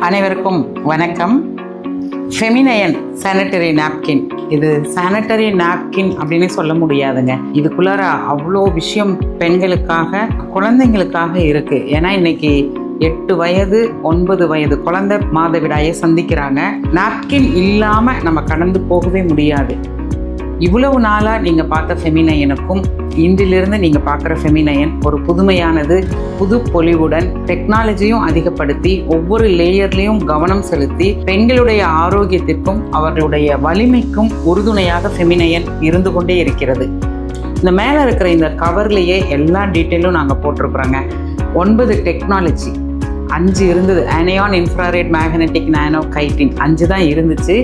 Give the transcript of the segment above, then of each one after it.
அனைவருக்கும் வணக்கம். Feminine sanitary napkin. இது சானிட்டரி நாப்கின் அப்படின்னு சொல்ல முடியாதுங்க. இதுக்குள்ளார அவ்வளோ விஷயம் பெண்களுக்காக, குழந்தைங்களுக்காக இருக்கு. ஏன்னா இன்னைக்கு 8 வயது 9 வயது குழந்தை மாதவிடாயை சந்திக்கிறாங்க. நாப்கின் இல்லாம நம்ம கடந்து போகவே முடியாது. இவ்வளவு நாளா நீங்க பார்த்த ஃபெமினைனுக்கும் இன்றிலிருந்து நீங்க பார்க்குற ஃபெமினைன் ஒரு புதுமையானது, புது பொலிவுடன் டெக்னாலஜியும் அதிகப்படுத்தி ஒவ்வொரு லேயர்லையும் கவனம் செலுத்தி பெண்களுடைய ஆரோக்கியத்திற்கும் அவர்களுடைய வலிமைக்கும் உறுதுணையாக ஃபெமினைன் இருந்து கொண்டே இருக்கிறது. இந்த மேலே இருக்கிற இந்த கவர்லேயே எல்லா டீட்டெயிலும் நாங்கள் போட்டிருக்கிறோங்க. 9 டெக்னாலஜி, 5 இருந்தது. அனியான், இன்ஃப்ராரெட், மேக்னெட்டிக், நானோ, கைட்டின் 5 தான் இருந்துச்சு.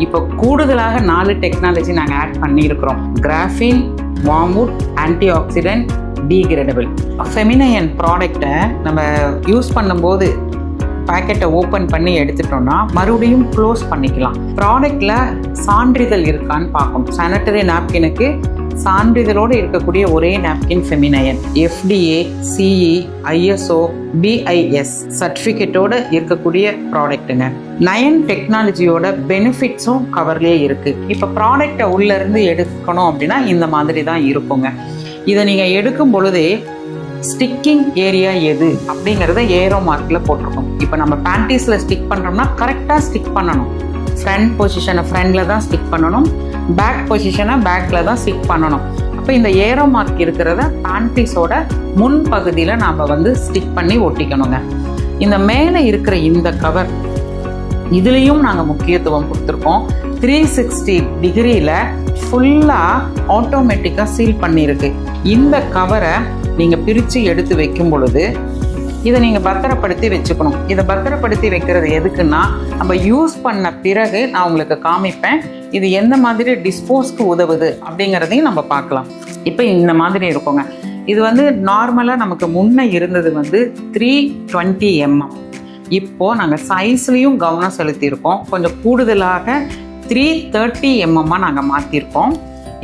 இப்போ கூடுதலாக 4 டெக்னாலஜி நாங்கள் ஆட் பண்ணியிருக்கிறோம். கிராஃபின், wormwood, anti accident, degradable. Feminine ப்ராடக்டை நம்ம யூஸ் பண்ணும்போது பேக்கெட்டை ஓப்பன் பண்ணி எடுத்துட்டோம்னா மறுபடியும் க்ளோஸ் பண்ணிக்கலாம். ப்ராடக்டில் சான்றிதழ் இருக்கான்னு பார்க்கணும். சானிட்டரி நாப்கினுக்கு சான்றிதழோடு இருக்கக்கூடிய ஒரே napkin feminine. FDA, CE, ISO, BIS சர்டிஃபிகேட்டோடு இருக்கக்கூடிய ப்ராடக்ட்டுங்க. 9 டெக்னாலஜியோட பெனிஃபிட்ஸும் கவர்லேயே இருக்குது. இப்போ ப்ராடக்டை உள்ளேருந்து எடுக்கணும் அப்படின்னா இந்த மாதிரி தான் இருக்குங்க. இதை நீங்கள் எடுக்கும் பொழுதே ஸ்டிக்கிங் ஏரியா எது அப்படிங்கிறத ஏரோ மார்க்கில் போட்டிருக்கோம். இப்போ நம்ம பேண்டீஸில் ஸ்டிக் பண்ணுறோம்னா கரெக்டாக ஸ்டிக் பண்ணணும். ஃப்ரண்ட் பொசிஷனை ஃப்ரண்டில் தான் ஸ்டிக் பண்ணணும், பேக் பொசிஷனை பேக்கில் தான் ஸ்டிக் பண்ணணும். அப்போ இந்த ஏரோ மார்க் இருக்கிறத பேண்டீஸோட முன் பகுதியில் நாம் ஸ்டிக் பண்ணி ஒட்டிக்கணுங்க. இந்த மேலே இருக்கிற இந்த கவர், இதுலேயும் நாங்கள் முக்கியத்துவம் கொடுத்துருக்கோம். 360 டிகிரியில் ஃபுல்லாக ஆட்டோமேட்டிக்காக சீல் பண்ணியிருக்கு. இந்த கவரை நீங்கள் பிரித்து எடுத்து வைக்கும் பொழுது இதை நீங்கள் பத்திரப்படுத்தி வச்சுக்கணும். இதை பத்திரப்படுத்தி வைக்கிறது எதுக்குன்னா, நம்ம யூஸ் பண்ண பிறகு நான் உங்களுக்கு காமிப்பேன் இது எந்த மாதிரி டிஸ்போஸ்க்கு உதவுது அப்படிங்கிறதையும் நம்ம பார்க்கலாம். இப்போ இந்த மாதிரி இருக்குங்க. இது நார்மலாக நமக்கு முன்னே இருந்தது 320 mm. இப்போது நாங்கள் சைஸ்லேயும் கவனம் செலுத்தியிருக்கோம். கொஞ்சம் கூடுதலாக 330 mm நாங்கள் மாற்றிருக்கோம்.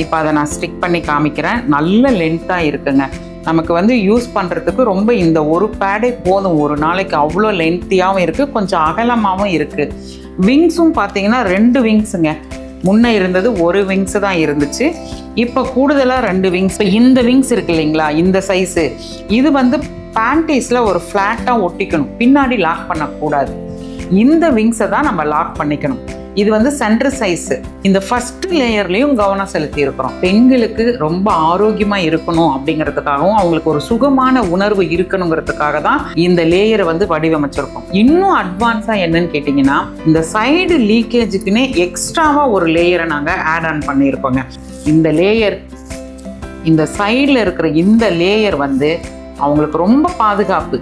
இப்போ அதை நான் ஸ்டிக் பண்ணி காமிக்கிறேன். நல்ல லென்த்தாக இருக்குங்க. நமக்கு யூஸ் பண்ணுறதுக்கு ரொம்ப இந்த ஒரு பேடே போதும் ஒரு நாளைக்கு. அவ்வளோ லென்த்தியாகவும் இருக்குது, கொஞ்சம் அகலமாகவும் இருக்குது. விங்ஸும் பார்த்தீங்கன்னா 2 விங்ஸுங்க. முன்னே இருந்தது ஒரு விங்ஸு தான் இருந்துச்சு. இப்போ கூடுதலாக 2 விங்ஸ். இப்போ இந்த விங்ஸ் இருக்கு இல்லைங்களா, இந்த சைஸு, இது பேண்டீஸில் ஒரு ஃப்ளாட்டாக ஒட்டிக்கணும், பின்னாடி லாக் பண்ணக்கூடாது. இந்த விங்ஸை தான் நம்ம லாக் பண்ணிக்கணும். இது சென்டர் சைஸு. இந்த ஃபர்ஸ்ட் லேயர்லையும் கவனம் செலுத்தி இருக்கிறோம். பெண்களுக்கு ரொம்ப ஆரோக்கியமாக இருக்கணும் அப்படிங்கிறதுக்காகவும் அவங்களுக்கு ஒரு சுகமான உணர்வு இருக்கணுங்கிறதுக்காக தான் இந்த லேயரை வடிவமைச்சிருக்கோம். இன்னும் அட்வான்ஸாக என்னன்னு கேட்டிங்கன்னா, இந்த சைடு லீக்கேஜுக்குன்னே எக்ஸ்ட்ராவாக ஒரு லேயரை நாங்கள் ஆட் ஆன் பண்ணியிருக்கோங்க. இந்த லேயர், இந்த சைடில் இருக்கிற இந்த லேயர் அவங்களுக்கு ரொம்ப பாதுகாப்பு.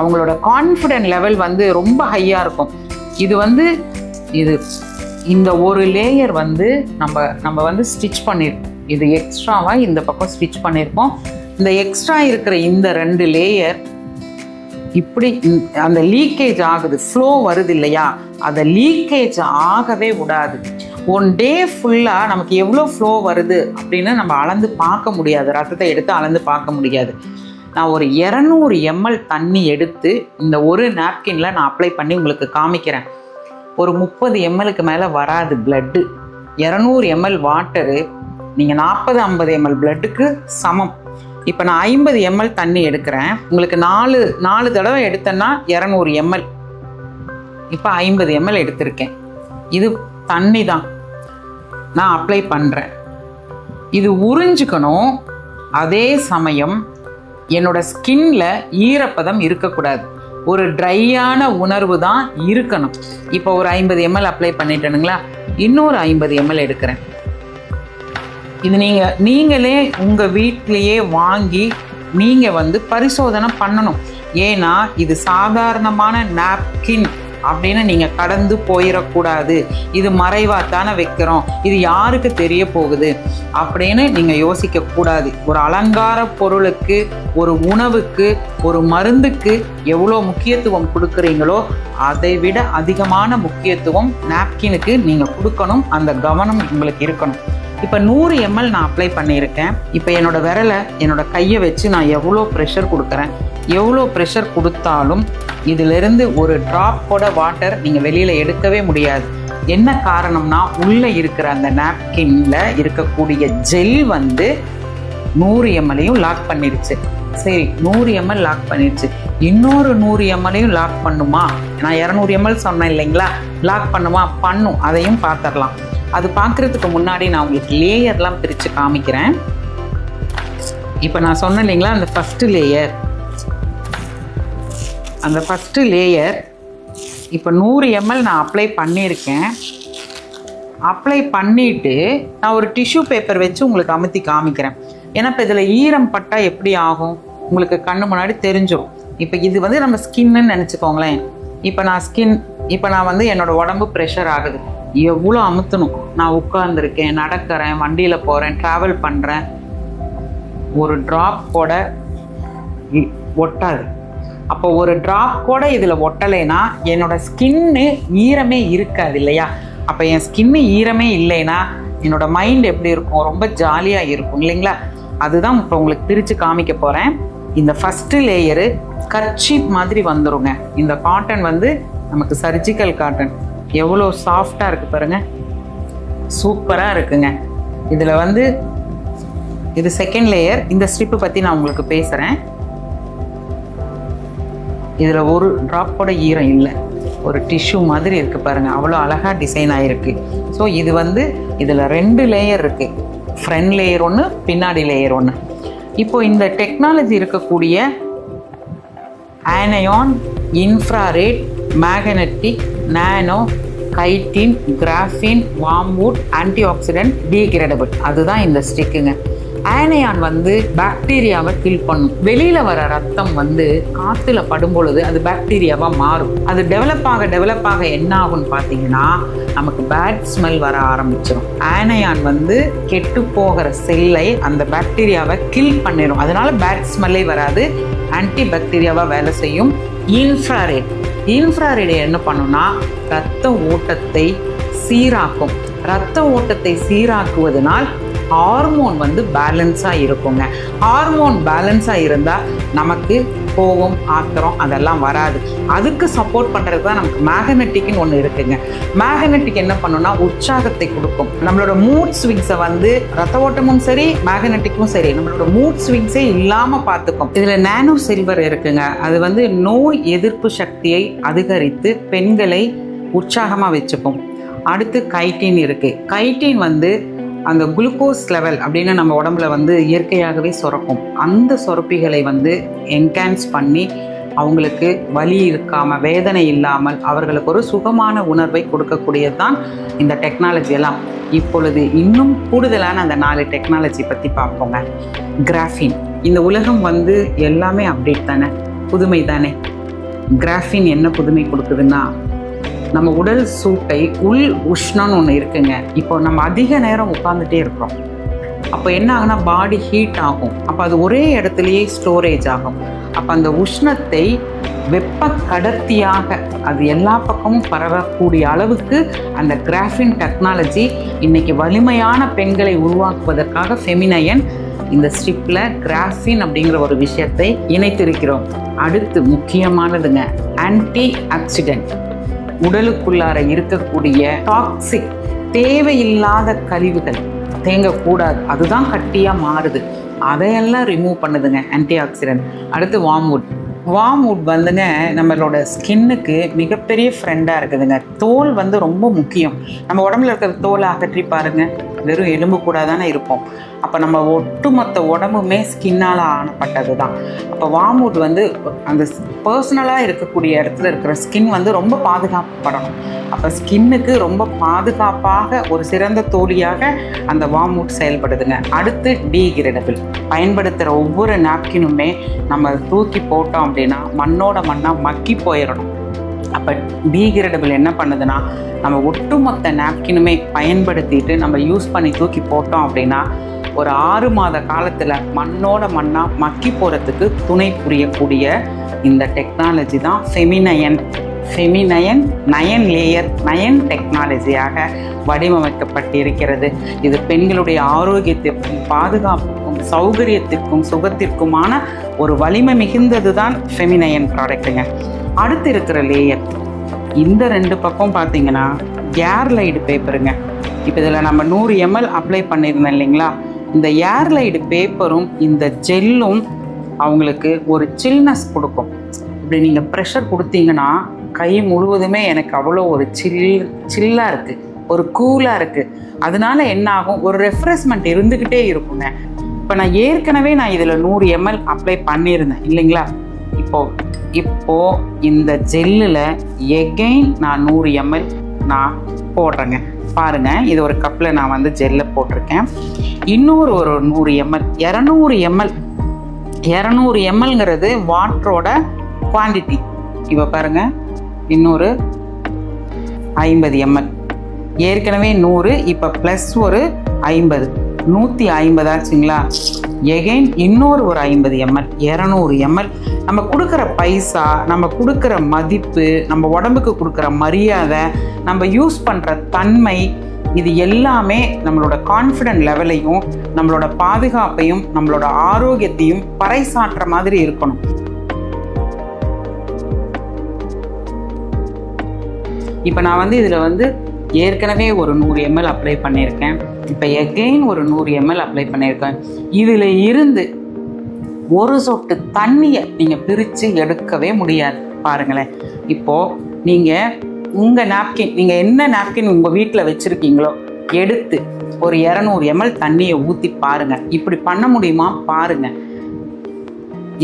அவங்களோட கான்ஃபிடென்ட் லெவல் ரொம்ப ஹையாக இருக்கும். இது இந்த ஒரு லேயர் நம்ம ஸ்டிச் பண்ணியிருக்கோம். இது எக்ஸ்ட்ராவாக இந்த பக்கம் ஸ்டிச் பண்ணியிருக்கோம். இந்த எக்ஸ்ட்ரா இருக்கிற இந்த 2 லேயர் இப்படி அந்த லீக்கேஜ் ஆகுது, ஃப்ளோ வருது இல்லையா, அதை லீக்கேஜ் ஆகவே விடாது. 1 டே ஃபுல்லாக நமக்கு எவ்வளோ ஃப்ளோ வருது அப்படின்னு நம்ம அளந்து பார்க்க முடியாது. ரத்தத்தை எடுத்து அளந்து பார்க்க முடியாது. நான் ஒரு 200 ml தண்ணி எடுத்து இந்த ஒரு நாப்கினில் நான் அப்ளை பண்ணி உங்களுக்கு காமிக்கிறேன். ஒரு 30 ml மேலே வராது பிளட்டு. 200 ml வாட்டரு நீங்கள் 40-50 ml பிளட்டுக்கு சமம். இப்போ நான் 50 ml தண்ணி எடுக்கிறேன். உங்களுக்கு 4 தடவை எடுத்தேன்னா 200 ml. இப்போ 50 ml எடுத்திருக்கேன். இது தண்ணி தான் நான் அப்ளை பண்ணுறேன். இது உறிஞ்சிக்கணும். அதே சமயம் என்னோட ஸ்கின்ல ஈரப்பதம் இருக்கக்கூடாது. ஒரு ட்ரையான உணர்வு தான் இருக்கணும். இப்போ ஒரு 50 ml அப்ளை பண்ணிட்டேனுங்களா, இன்னொரு 50 ml எடுக்கிறேன். இது நீங்களே உங்கள் வீட்டிலையே வாங்கி நீங்கள் பரிசோதனை பண்ணணும். ஏன்னா இது சாதாரணமான நாப்கின் அப்படின்னு நீங்கள் கடந்து போயிடக்கூடாது. இது மறைவாத்தானே வைக்கிறோம், இது யாருக்கு தெரிய போகுது அப்படின்னு நீங்கள் யோசிக்கக்கூடாது. ஒரு அலங்கார பொருளுக்கு, ஒரு உணவுக்கு, ஒரு மருந்துக்கு எவ்வளோ முக்கியத்துவம் கொடுக்குறீங்களோ அதை விட அதிகமான முக்கியத்துவம் நாப்கினுக்கு நீங்கள் கொடுக்கணும். அந்த கவனம் உங்களுக்கு இருக்கணும். இப்போ 100 ml நான் அப்ளை பண்ணியிருக்கேன். இப்போ என்னோட விரலை என்னோட கையை வச்சு நான் எவ்வளோ ப்ரெஷர் கொடுக்குறேன். எவ்வளோ ப்ரெஷர் கொடுத்தாலும் இதிலிருந்து ஒரு ட்ராப் கூட வாட்டர் நீங்கள் வெளியில் எடுக்கவே முடியாது. என்ன காரணம்னா உள்ளே இருக்கிற அந்த நாப்கின்ல இருக்கக்கூடிய ஜெல் வந்து 100 ml லாக் பண்ணிடுச்சு. சரி, 100 ml லாக் பண்ணிடுச்சு. இன்னொரு 100 ml லாக் பண்ணுமா? நான் 200 ml சொன்னேன் இல்லைங்களா, லாக் பண்ணுமா? பண்ணும். அதையும் பார்த்துடலாம். அது பார்க்குறதுக்கு முன்னாடி நான் உங்களுக்கு லேயர்லாம் பிரித்து காமிக்கிறேன். இப்போ நான் சொன்னேன் இல்லைங்களா, அந்த ஃபஸ்ட்டு லேயர் இப்போ 100 ml நான் அப்ளை பண்ணியிருக்கேன். அப்ளை பண்ணிவிட்டு நான் ஒரு டிஷ்யூ பேப்பர் வச்சு உங்களுக்கு அமுத்தி காமிக்கிறேன். ஏன்னா இப்போ இதில் ஈரம் பட்டால் எப்படி ஆகும் உங்களுக்கு கண்ணு முன்னாடி தெரிஞ்சிடும். இப்போ இது வந்து நம்ம ஸ்கின்னு நினச்சிக்கோங்களேன். இப்போ நான் வந்து என்னோடய உடம்பு ப்ரெஷர் ஆகுது. எவ்வளோ அமுத்தணும். நான் உட்கார்ந்துருக்கேன், நடக்கிறேன், வண்டியில் போகிறேன், ட்ராவல் பண்ணுறேன். ஒரு ட்ராப் கூட ஒட்டாது. அப்போ ஒரு ட்ராப் கூட இதில் ஒட்டலைன்னா என்னோடய ஸ்கின்னு ஈரமே இருக்காது இல்லையா? அப்போ என் ஸ்கின்னு ஈரமே இல்லைன்னா என்னோடய மைண்ட் எப்படி இருக்கும்? ரொம்ப ஜாலியாக இருக்கும் இல்லைங்களா? அதுதான் இப்போ உங்களுக்கு பிரித்து காமிக்க போகிறேன். இந்த ஃபஸ்ட்டு லேயரு கர்ச்சீப் மாதிரி வந்துருங்க. இந்த காட்டன் வந்து நமக்கு சர்ஜிக்கல் காட்டன். எவ்வளோ சாஃப்டாக இருக்குது பாருங்கள், சூப்பராக இருக்குங்க. இதில் வந்து இது செகண்ட் லேயர். இந்த ஸ்ட்ரிப்பு பற்றி நான் உங்களுக்கு பேசுகிறேன். இதில் ஒரு ட்ராப் கூட ஈரம் இல்லை. ஒரு டிஷ்யூ மாதிரி இருக்குது பாருங்கள், அவ்வளோ அழகாக டிசைன் ஆகிருக்கு. ஸோ இது வந்து இதில் 2 லேயர் இருக்குது. ஃப்ரண்ட் லேயர் ஒன்று, பின்னாடி லேயர் ஒன்று. இப்போ இந்த டெக்னாலஜி இருக்கக்கூடிய ஆனையான், இன்ஃப்ராரெட், மேக்னெட்டிக், நானோ, கைட்டின், கிராஃபின், வார்ம்வுட், ஆன்டி ஆக்சிடென்ட், டீகிரேடபிள், அதுதான் இந்த ஸ்டிக்குங்க. ஆனையான் வந்து பாக்டீரியாவை கில் பண்ணும். வெளியில் வர ரத்தம் வந்து காற்றுல படும் பொழுது அது பாக்டீரியாவாக மாறும். அது டெவலப் ஆக என்ன ஆகும்னு பார்த்தீங்கன்னா நமக்கு பேட் ஸ்மெல் வர ஆரம்பிச்சிடும். ஆனையான் வந்து கெட்டு போகிற செல்லை அந்த பாக்டீரியாவை கில் பண்ணிடும். அதனால பேட் ஸ்மெல்லே வராது. ஆன்டி பாக்டீரியாவாக வேலை செய்யும். இன்ஃப்ராரெட் என்ன பண்ணுன்னா ரத்த ஓட்டத்தை சீராக்கும். ரத்த ஓட்டத்தை சீராக்குவதனால் ஹார்மோன் வந்து பேலன்ஸாக இருக்குங்க. ஹார்மோன் பேலன்ஸாக இருந்தால் நமக்கு கோபம், ஆத்திரம் அதெல்லாம் வராது. அதுக்கு சப்போர்ட் பண்ணுறது தான் நமக்கு மேக்னெட்டிக்னு ஒன்று இருக்குங்க. மேக்னெட்டிக் என்ன பண்ணுன்னா உற்சாகத்தை கொடுக்கும். நம்மளோட மூட் ஸ்விங்ஸை வந்து ரத்த ஓட்டமும் சரி, மேக்னெட்டிக்கும் சரி, நம்மளோட மூட் ஸ்விங்ஸே இல்லாமல் பார்த்துக்கும். இதில் நானோ சில்வர் இருக்குங்க. அது வந்து நோய் எதிர்ப்பு சக்தியை அதிகரித்து பெண்களை உற்சாகமாக வச்சுக்கும். அடுத்து கைட்டின் இருக்குது. கைட்டின் வந்து அந்த குளுக்கோஸ் லெவல் அப்படின்னு நம்ம உடம்புல வந்து இயற்கையாகவே சுரக்கும். அந்த சுரப்பிகளை வந்து என்ஹான்ஸ் பண்ணி அவங்களுக்கு வலி இருக்காமல், வேதனை இல்லாமல் அவர்களுக்கு ஒரு சுகமான உணர்வை கொடுக்கக்கூடியது தான் இந்த டெக்னாலஜி எல்லாம். இப்பொழுது இன்னும் கூடுதலான அந்த 4 டெக்னாலஜி பற்றி பார்ப்போங்க. கிராஃபின். இந்த உலகம் வந்து எல்லாமே அப்டேட் தானே, புதுமை தானே. கிராஃபின் என்ன புதுமை கொடுக்குதுன்னா நம்ம உடல் சூட்டை, உள் உஷ்ணம்னு ஒன்று இருக்குங்க. இப்போ நம்ம அதிக நேரம் உட்காந்துட்டே இருக்கிறோம். அப்போ என்ன ஆகுனா பாடி ஹீட் ஆகும். அப்போ அது ஒரே இடத்துலையே ஸ்டோரேஜ் ஆகும். அப்போ அந்த உஷ்ணத்தை வெப்ப கடத்தியாக அது எல்லா பக்கமும் பரவக்கூடிய அளவுக்கு அந்த கிராஃபின் டெக்னாலஜி இன்னைக்கு வலிமையான பெண்களை உருவாக்குவதற்காக ஃபெமினயன் இந்த ஸ்ட்ரிப்பில் கிராஃபின் அப்படிங்கிற ஒரு விஷயத்தை இணைத்திருக்கிறோம். அடுத்து முக்கியமானதுங்க, ஆன்டி ஆக்சிடென்ட். உடலுக்குள்ளார இருக்கக்கூடிய டாக்ஸிக், தேவையில்லாத கழிவுகள் தேங்கக்கூடாது. அதுதான் கட்டியாக மாறுது. அதையெல்லாம் ரிமூவ் பண்ணுதுங்க ஆன்டி ஆக்சிடென்ட். அடுத்து வார்ம்வுட் வந்துங்க நம்மளோட ஸ்கின்னுக்கு மிகப்பெரிய ஃப்ரெண்டாக இருக்குதுங்க. தோல் வந்து ரொம்ப முக்கியம். நம்ம உடம்புல இருக்கிற தோலை அகற்றி பாருங்கள், வெறும் எலும்பு கூட தானே இருப்போம். அப்போ நம்ம ஒட்டுமொத்த உடம்புமே ஸ்கின்னால் ஆனப்பட்டது தான். அப்போ வார்ம்வுட் வந்து அந்த பர்சனலாக இருக்கக்கூடிய இடத்துல இருக்கிற ஸ்கின் வந்து ரொம்ப பாதுகாக்கப்படணும். அப்போ ஸ்கின்னுக்கு ரொம்ப பாதுகாப்பாக ஒரு சிறந்த தோழியாக அந்த வார்ம்வுட் செயல்படுதுங்க. அடுத்து டீகிரேடபிள். பயன்படுத்துகிற ஒவ்வொரு நாப்கினுமே நம்ம தூக்கி போட்டோம் அப்படின்னா மண்ணோட மண்ணாக மக்கி போயிடணும். அப்போ டீகிரேடபிள் என்ன பண்ணுதுன்னா நம்ம ஒட்டுமொத்த நாப்கினுமே பயன்படுத்திட்டு நம்ம யூஸ் பண்ணி தூக்கி போட்டோம் அப்படின்னா ஒரு 6 மாத காலத்தில் மண்ணோட மண்ணாக மக்கி போகிறதுக்கு துணை புரியக்கூடிய இந்த டெக்னாலஜி தான் ஃபெமினயன். ஃபெமினயன் 9 லேயர் 9 டெக்னாலஜியாக வடிவமைக்கப்பட்டிருக்கிறது. இது பெண்களுடைய ஆரோக்கியத்திற்கும் பாதுகாப்புக்கும் சௌகரியத்திற்கும் சுகத்திற்குமான ஒரு வலிமை மிகுந்தது தான் ஃபெமினயன் ப்ராடக்ட்டுங்க. அடுத்து இருக்கிற லேயர் இந்த 2 பக்கம் பார்த்தீங்கன்னா ஏர்லைடு பேப்பருங்க. இப்போ இதில் நம்ம 100 ml அப்ளை பண்ணியிருந்தோம் இல்லைங்களா, இந்த ஏர்லைடு பேப்பரும் இந்த ஜெல்லும் அவங்களுக்கு ஒரு சில்னஸ் கொடுக்கும். இப்படி நீங்கள் ப்ரெஷர் கொடுத்தீங்கன்னா கை முழுவதுமே எனக்கு அவ்வளோ ஒரு சில்லாக இருக்குது, ஒரு கூலாக இருக்குது. அதனால என்ன ஆகும், ஒரு ரெஃப்ரெஷ்மெண்ட் இருந்துக்கிட்டே இருக்குங்க. இப்போ நான் ஏற்கனவே இதில் 100 ml அப்ளை பண்ணியிருந்தேன் இல்லைங்களா. இப்போது இந்த ஜெல்லில் எகெயின் நான் 100 ml நான் போடுறேங்க. பாருங்கள், இது ஒரு கப்பில் நான் ஜெல்லை போட்டிருக்கேன். இன்னொரு ஒரு 100 ml 200 mlங்கிறது வாட்டரோட குவான்டிட்டி. இப்போ பாருங்கள், இன்னொரு 50 ml, ஏற்கனவே 100, இப்போ ப்ளஸ் ஒரு 50, 150 ஆச்சுங்களா. எகைன் இன்னொரு ஒரு 50 ml 200 ml. நம்ம கொடுக்குற பைசா, நம்ம கொடுக்குற மதிப்பு, நம்ம உடம்புக்கு கொடுக்குற மரியாதை, நம்ம யூஸ் பண்ணுற தன்மை, இது எல்லாமே நம்மளோட கான்ஃபிடென்ட் லெவலையும் நம்மளோட பாதுகாப்பையும் நம்மளோட ஆரோக்கியத்தையும் பறைசாற்ற மாதிரி இருக்கணும். இப்போ நான் இதில் ஏற்கனவே ஒரு 100 ml அப்ளை பண்ணியிருக்கேன். இப்போ எகெயின் ஒரு 100 ml அப்ளை பண்ணியிருக்கேன். இதில் இருந்து ஒரு சொட்டு தண்ணியை நீங்கள் பிரித்து எடுக்கவே முடியாது. பாருங்களேன், இப்போது நீங்கள் உங்கள் நாப்கின், நீங்கள் என்ன நாப்கின் உங்கள் வீட்டில் வச்சுருக்கீங்களோ எடுத்து ஒரு 200 ml தண்ணியை ஊற்றி பாருங்கள். இப்படி பண்ண முடியுமா பாருங்கள்.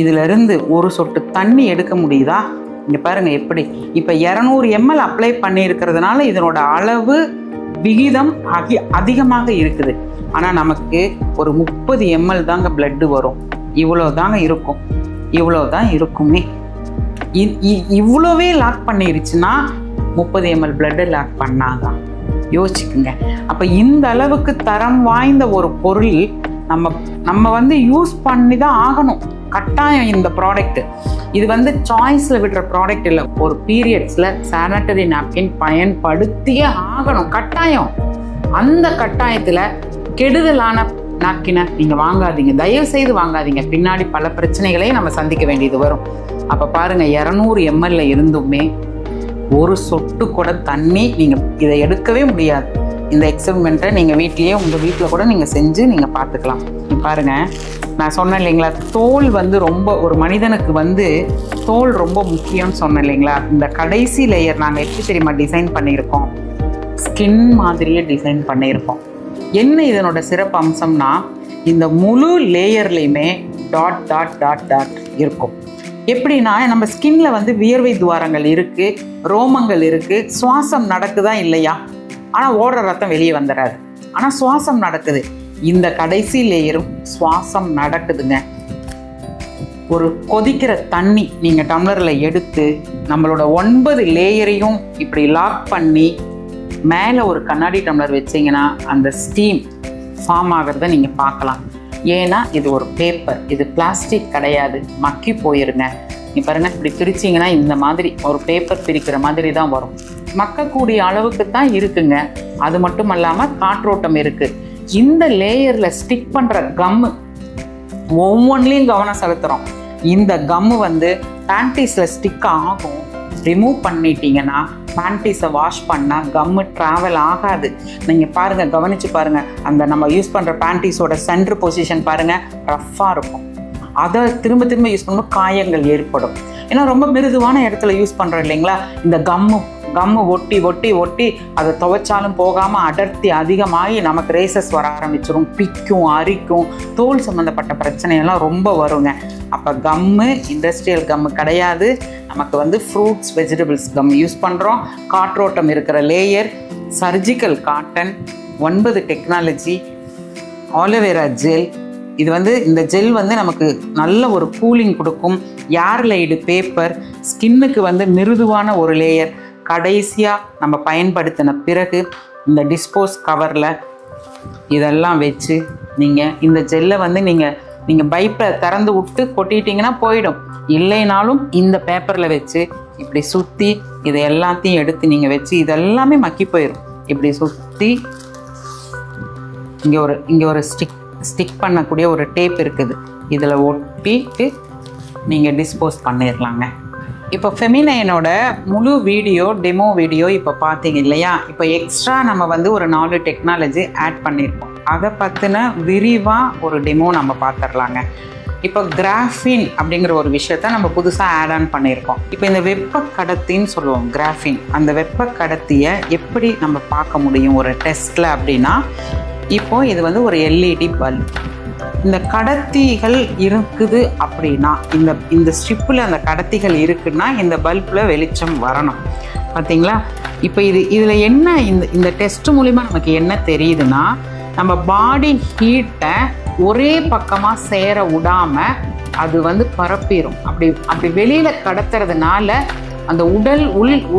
இதிலிருந்து ஒரு சொட்டு தண்ணி எடுக்க முடியுதா? இங்கே பாருங்கள் எப்படி. இப்போ 200 ml அப்ளை பண்ணியிருக்கிறதுனால இதனோட அளவு விகிதம் அதிகமாக இருக்குது. ஆனால் நமக்கு ஒரு 30 ml தாங்க பிளட்டு வரும். இவ்வளோ தாங்க இருக்கும், இவ்வளோ தான் இருக்குமே. இவ்வளோவே லாக் பண்ணிருச்சுன்னா 30 ml பிளட்டை லாக் பண்ணாதான். யோசிச்சுக்குங்க. அப்போ இந்த அளவுக்கு தரம் வாய்ந்த ஒரு பொருள் நம்ம யூஸ் பண்ணி தான் ஆகணும் கட்டாயம். இந்த ப்ராடக்ட் இது சாய்ஸில் விடுற ப்ராடக்ட் இல்லை. ஒரு பீரியட்ஸில் சானிட்டரி நாப்கின் பயன்படுத்தியே ஆகணும் கட்டாயம். அந்த கட்டாயத்தில் கெடுதலான நாப்கினை நீங்கள் வாங்காதீங்க, தயவு செய்து வாங்காதீங்க. பின்னாடி பல பிரச்சனைகளையும் நம்ம சந்திக்க வேண்டியது வரும். அப்போ பாருங்கள், 200 ml இருந்துமே ஒரு சொட்டு கூட தண்ணி நீங்கள் இதை எடுக்கவே முடியாது. இந்த எக்ஸ்பெரிமெண்ட்டை நீங்கள் வீட்லேயே உங்கள் வீட்டில் கூட நீங்கள் செஞ்சு நீங்கள் பார்த்துக்கலாம். பாருங்கள், நான் சொன்னேன் இல்லைங்களா, தோல் ரொம்ப ஒரு மனிதனுக்கு தோல் ரொம்ப முக்கியம்னு சொன்னேன் இல்லைங்களா. இந்த கடைசி லேயர் நாங்கள் எப்படி தெரியுமா டிசைன் பண்ணியிருக்கோம், ஸ்கின் மாதிரியே டிசைன் பண்ணியிருக்கோம். என்ன இதனோட சிறப்பு அம்சம்னா, இந்த முழு லேயர்லேயுமே டாட் டாட் டாட் டாட் இருக்கும். எப்படின்னா, நம்ம ஸ்கின்ல வியர்வை துவாரங்கள் இருக்குது, ரோமங்கள் இருக்குது, சுவாசம் நடக்குதா இல்லையா? ஆனால் ஓடுற ரத்தம் வெளியே வந்துடாது, ஆனால் சுவாசம் நடக்குது. இந்த கடைசி லேயரும் சுவாசம் நடக்குதுங்க. ஒரு கொதிக்கிற தண்ணி நீங்கள் டம்ளரில் எடுத்து நம்மளோட 9 லேயரையும் இப்படி லாக் பண்ணி மேலே ஒரு கண்ணாடி டம்ளர் வச்சிங்கன்னா அந்த ஸ்டீம் ஃபார்ம் ஆகிறத நீங்கள் பார்க்கலாம். ஏன்னா இது ஒரு பேப்பர், இது பிளாஸ்டிக் கிடையாது, மக்கி போயிருங்க. நீ பாருங்க, இப்படி பிரிச்சிங்கன்னா இந்த மாதிரி ஒரு பேப்பர் பிரிக்கிற மாதிரி தான் வரும். மக்கக்கூடிய அளவுக்கு தான் இருக்குங்க. அது மட்டும் இல்லாமல் காற்றோட்டம் இருக்குது. இந்த லேயரில் ஸ்டிக் பண்ணுற கம்மு ஒவ்வொன்றிலையும் கவனம் செலுத்துகிறோம். இந்த கம்மு பேண்டீஸில் ஸ்டிக் ஆகும். ரிமூவ் பண்ணிட்டீங்கன்னா பேண்டீஸை வாஷ் பண்ணால் கம்மு ட்ராவல் ஆகாது. நீங்கள் பாருங்கள், கவனித்து பாருங்கள், அந்த நம்ம யூஸ் பண்ணுற பேண்டீஸோட சென்டர் பொசிஷன் பாருங்கள், ரஃப்பாக இருக்கும். அதை திரும்ப திரும்ப யூஸ் பண்ணும்போது காயங்கள் ஏற்படும். ஏன்னா ரொம்ப மிருதுவான இடத்துல யூஸ் பண்ணுறோம் இல்லைங்களா. இந்த கம்மு ஒட்டி ஒட்டி ஒட்டி அதை துவைச்சாலும் போகாமல் அடர்த்தி அதிகமாகி நமக்கு ரேசஸ் வர ஆரம்பிச்சிடும், பிக்கும், அரிக்கும், தோல் சம்மந்தப்பட்ட பிரச்சனையெல்லாம் ரொம்ப வருங்க. அப்போ கம்மு இண்டஸ்ட்ரியல் கம்மு கிடையாது, நமக்கு ஃப்ரூட்ஸ் வெஜிடபிள்ஸ் கம் யூஸ் பண்ணுறோம். காற்றோட்டம் இருக்கிற layer, surgical cotton, 9 technology, aloe vera gel. இது இந்த ஜெல் நமக்கு நல்ல ஒரு கூலிங் கொடுக்கும். ஏர்லைடு பேப்பர், ஸ்கின்னுக்கு மிருதுவான ஒரு லேயர். கடைசியாக நம்ம பயன்படுத்தின பிறகு இந்த டிஸ்போஸ் கவரில் இதெல்லாம் வச்சு நீங்கள் இந்த ஜெல்லை நீங்கள் பைப்பை திறந்து விட்டு கொட்டிட்டிங்கன்னா போயிடும். இல்லைனாலும் இந்த பேப்பரில் வச்சு இப்படி சுற்றி இதை எல்லாத்தையும் எடுத்து நீங்கள் வச்சு இதெல்லாமே மக்கி போயிடும். இப்படி சுற்றி இங்கே ஒரு ஸ்டிக் பண்ணக்கூடிய ஒரு டேப் இருக்குது, இதில் ஒட்டிட்டு நீங்கள் டிஸ்போஸ் பண்ணிடலாங்க. இப்போ ஃபெமினைனோட முழு வீடியோ டெமோ வீடியோ இப்போ பார்த்தீங்க இல்லையா? இப்போ எக்ஸ்ட்ரா நம்ம வந்து ஒரு 4 டெக்னாலஜி ஆட் பண்ணியிருக்கோம். அதை பற்றின விரிவாக ஒரு டெமோ நம்ம பார்த்துடலாங்க. இப்போ கிராஃபின் அப்படிங்கிற ஒரு விஷயத்த நம்ம புதுசாக ஆட் ஆன் பண்ணியிருக்கோம். இப்போ இந்த வெப்ப கடத்தின்னு சொல்லுவோம் கிராஃபின். அந்த வெப்ப கடத்தியை எப்படி நம்ம பார்க்க முடியும் ஒரு டெஸ்ட்டில் அப்படின்னா, இப்போது இது வந்து ஒரு எல்இடி பல்ப். இந்த கடத்திகள் இருக்குது அப்படின்னா, இந்த ஸ்ட்ரிப்பில் அந்த கடத்திகள் இருக்குன்னா இந்த பல்பில் வெளிச்சம் வரணும். பார்த்தீங்களா? இப்போ இதில் என்ன இந்த டெஸ்ட் மூலிமா நமக்கு என்ன தெரியுதுன்னா, நம்ம பாடி ஹீட்டை ஒரே பக்கமாக சேர விடாமல் அது வந்து பரப்பிடும். அப்படி வெளியில் கடத்துறதுனால அந்த உடல்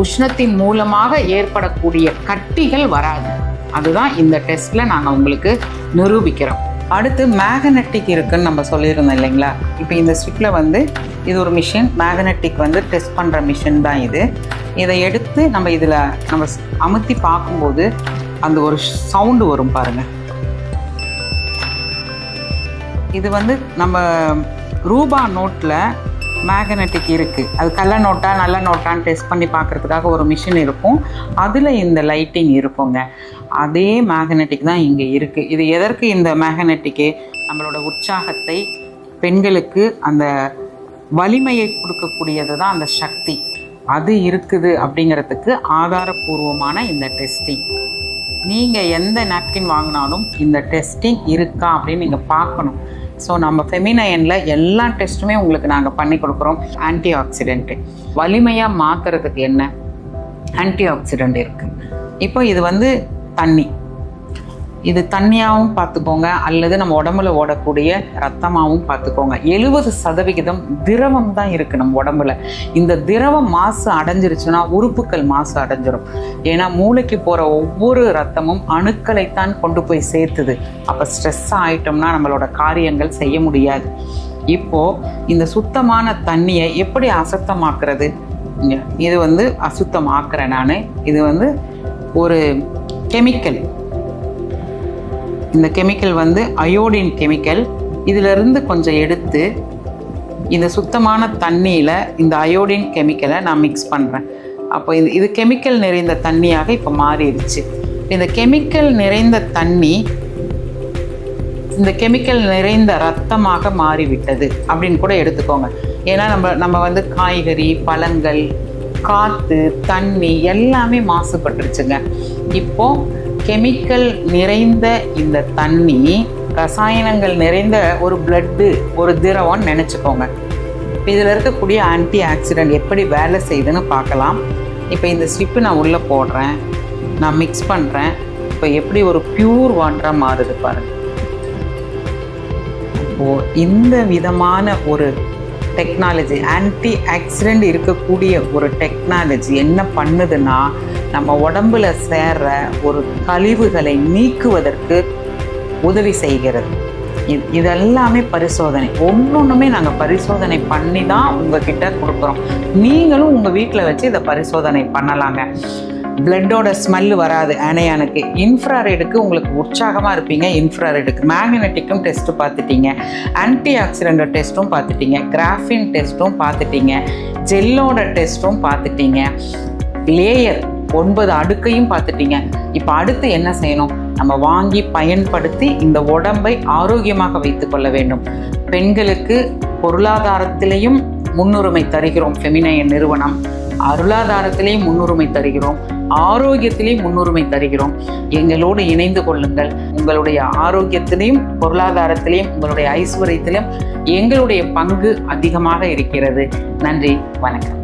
உஷ்ணத்தின் மூலமாக ஏற்படக்கூடிய கட்டிகள் வராது. அதுதான் இந்த டெஸ்ட்டில் நாங்கள் உங்களுக்கு நிரூபிக்கிறோம். அடுத்து மேக்னெட்டிக் இருக்குன்னு நம்ம சொல்லியிருந்தோம் இல்லைங்களா? இப்போ இந்த ஸ்ட்ரிப்பில் வந்து இது ஒரு மிஷின், மேக்னெட்டிக் வந்து டெஸ்ட் பண்ணுற மிஷின் தான் இது. இதை எடுத்து நம்ம அமுத்தி பார்க்கும்போது அந்த ஒரு சவுண்டு வரும் பாருங்கள். இது வந்து நம்ம ரூபா நோட்டில் மேக்னெட்டிக் இருக்குது. அது கள்ள நோட்டா நல்ல நோட்டான்னு டெஸ்ட் பண்ணி பார்க்குறதுக்காக ஒரு மிஷின் இருக்கும். அதில் இந்த லைட்டிங் இருக்குங்க. அதே மேக்னெட்டிக் தான் இங்கே இருக்குது. இது எதற்கு இந்த மேக்னெட்டிக்கு? நம்மளோட உற்சாகத்தை, பெண்களுக்கு அந்த வலிமையை கொடுக்கக்கூடியது தான் அந்த சக்தி. அது இருக்குது அப்படிங்கிறதுக்கு ஆதாரபூர்வமான இந்த டெஸ்டிங். நீங்கள் எந்த நாப்கின் வாங்கினாலும் இந்த டெஸ்டிங் இருக்கா அப்படின்னு நீங்கள் பார்க்கணும். ஸோ நம்ம ஃபெமினைனில் எல்லா டெஸ்ட்டுமே உங்களுக்கு நாங்கள் பண்ணி கொடுக்குறோம். ஆன்டி ஆக்சிடென்ட்டு வலிமையாக மாற்றுறதுக்கு என்ன ஆன்டி ஆக்சிடென்ட் இருக்குது. இப்போ இது வந்து தண்ணி, இது தண்ணியாகவும் பார்த்துக்கோங்க, அல்லது நம்ம உடம்புல ஓடக்கூடிய ரத்தமாகவும் பார்த்துக்கோங்க. 70% திரவம் தான் இருக்குது நம்ம உடம்புல. இந்த திரவம் மாசு அடைஞ்சிருச்சுன்னா உறுப்புகள் மாசு அடைஞ்சிரும். ஏன்னா மூளைக்கு போகிற ஒவ்வொரு ரத்தமும் அணுக்களைத்தான் கொண்டு போய் சேர்த்துது. அப்போ ஸ்ட்ரெஸ் ஆகிட்டோம்னா நம்மளோட காரியங்கள் செய்ய முடியாது. இப்போது இந்த சுத்தமான தண்ணியை எப்படி அசுத்தமாக்குறது? இது வந்து அசுத்தமாக்குறேன் நான். இது வந்து ஒரு கெமிக்கல். இந்த கெமிக்கல் வந்து அயோடின் கெமிக்கல். இதிலிருந்து கொஞ்சம் எடுத்து இந்த சுத்தமான தண்ணியில் இந்த அயோடின் கெமிக்கலை நான் மிக்ஸ் பண்ணுறேன். அப்போ இது கெமிக்கல் நிறைந்த தண்ணியாக இப்போ மாறிடுச்சு. இந்த கெமிக்கல் நிறைந்த தண்ணி இந்த கெமிக்கல் நிறைந்த ரத்தமாக மாறிவிட்டது அப்படின்னு கூட எடுத்துக்கோங்க. ஏன்னா நம்ம வந்து காய்கறி, பழங்கள், காற்று, தண்ணி எல்லாமே மாசுபட்டுருச்சுங்க. இப்போது கெமிக்கல் நிறைந்த இந்த தண்ணி ரசாயனங்கள் நிறைந்த ஒரு பிளட்டு, ஒரு திரவம் நினச்சிக்கோங்க. இப்போ இதில் இருக்கக்கூடிய ஆன்டி ஆக்சிடென்ட் எப்படி வேலை செய்யுதுன்னு பார்க்கலாம். இப்போ இந்த ஸ்ட்ரிப்பு நான் உள்ளே போடுறேன், நான் மிக்ஸ் பண்ணுறேன். இப்போ எப்படி ஒரு பியூர் வாட்டராக மாறுது பாருங்கள். இப்போது இந்த விதமான ஒரு டெக்னாலஜி, ஆன்டி ஆக்சிடென்ட் இருக்கக்கூடிய ஒரு டெக்னாலஜி என்ன பண்ணுதுன்னா, நம்ம உடம்புல சேர்ற ஒரு கழிவுகளை நீக்குவதற்கு உதவி செய்கிறது. இதெல்லாமே பரிசோதனை, ஒன்றுமே நாங்கள் பரிசோதனை பண்ணி தான் உங்ககிட்ட கொடுக்குறோம். நீங்களும் உங்கள் வீட்டில் வச்சு இதை பரிசோதனை பண்ணலாங்க. பிளட்டோட ஸ்மெல்லு வராது ஆனையானுக்கு. இன்ஃப்ராரெடுக்கு உங்களுக்கு உற்சாகமாக இருப்பீங்க. இன்ஃப்ராரெடுக்கு மேக்னெட்டிக்கும் டெஸ்ட்டு பார்த்துட்டீங்க, ஆன்டி ஆக்சிடென்ட் டெஸ்ட்டும் பார்த்துட்டீங்க, கிராஃபின் டெஸ்ட்டும் பார்த்துட்டீங்க, ஜெல்லோட டெஸ்ட்டும் பார்த்துட்டீங்க, லேயர் 9 அடுக்கையும் பார்த்துட்டீங்க. இப்போ அடுத்து என்ன செய்யணும்? நம்ம வாங்கி பயன்படுத்தி இந்த உடம்பை ஆரோக்கியமாக வைத்து கொள்ள வேண்டும். பெண்களுக்கு பொருளாதாரத்திலையும் முன்னுரிமை தருகிறோம் ஃபெமினைன் நிறுவனம். அருளாதாரத்திலேயும் முன்னுரிமை தருகிறோம், ஆரோக்கியத்திலேயும் முன்னுரிமை தருகிறோம். எங்களோடு இணைந்து கொள்ளுங்கள். உங்களுடைய ஆரோக்கியத்திலையும் பொருளாதாரத்திலையும் உங்களுடைய ஐஸ்வர்யத்திலும் எங்களுடைய பங்கு அதிகமாக இருக்கிறது. நன்றி, வணக்கம்.